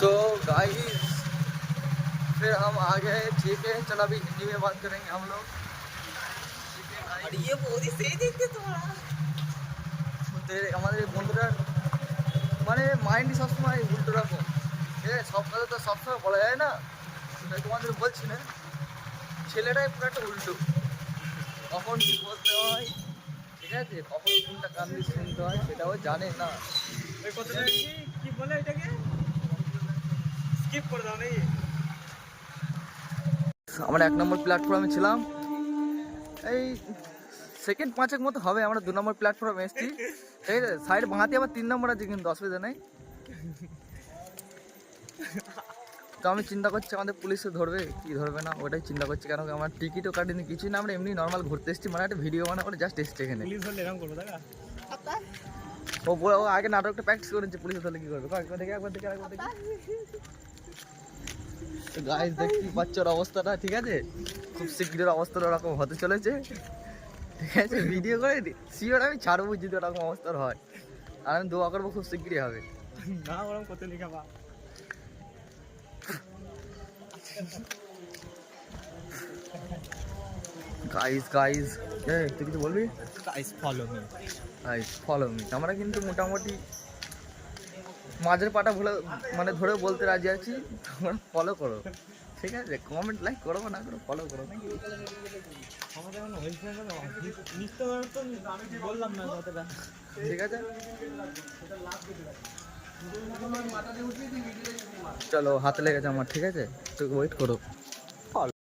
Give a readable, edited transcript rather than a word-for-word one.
तो गाइस फिर हम आ गए, ठीक है। चलो अभी हिंदी में बात करेंगे हम लोग। আর ইয়ে বৌদি সেই দেখতে তোমরা আমাদের বন্ধুরা মানে মাইন্ড সবসময় উল্টো রকম, ঠিক আছে। সব কথা তো সবসময় বলা যায় না, তাই তোমাদের বলছি না। ছেলেটাই পুরো একটা উল্টো, কখন কি বলতে হয়, ঠিক আছে, কখন কোনটা কান দিয়ে শুনতে হয় সেটাও জানে না। ওই কথাটা কি বলে এটাকে স্কিপ করে দাও নাকি? আমরা 1 নম্বর প্ল্যাটফর্মে ছিলাম, এই সেকেন্ড 5 মতো হবে। আমরা 2 নম্বর প্ল্যাটফর্মে এসেছি, ঠিক আছে। সাইড বাঁহাতে আবার 3 নম্বর আছে, কিন্তু অসুবিধা নেই। তো আমি চিন্তা করছি আমাদের পুলিশে ধরবে কি ধরবে না, ওটাই চিন্তা করছি। কেন কি আমার টিকিটও কাটিনি, কিছুই না। আমরা এমনি নর্মাল ঘুরতে এসেছি, মানে একটা ভিডিও বানা করে জাস্ট এসেছি এখানে। পুলিশ ধরলে এরকম করবো দাদা? ও আগে নাটকটা প্র্যাকটিস করেছে, পুলিশে ধরলে কি করবে। একবার দেখে একবার দেখে একবার দেখে। গাইস দেখতেই পাচ্ছ ওর অবস্থাটা, ঠিক আছে। খুব শীঘ্র অবস্থাটা ওরকম হতে চলেছে, ঠিক আছে। ভিডিও করে শিওর আমি ছাড়বো যদি ওরকম অবস্থার হয়, আর আমি দোয়া করবো খুব শীঘ্রই হবে। না ওরকম করতে লিখা বা গাইস গাইস তুই কিছু বলবি? Guys follow me, guys follow me. আমরা কিন্তু মোটামুটি মাঝের পাটা ভুলে মানে ধরে বলতে রাজি আছি, তোমরা ফলো করো, ঠিক আছে। কমেন্ট লাইক করো না করো, ফলো করো নাকি। আমাদের এখন হয়েছে না নিত্য তো আমি বললাম না কথাটা, ঠিক আছে। চলো হাতে লেগেছে আমার, ঠিক আছে, একটু ওয়েট করো।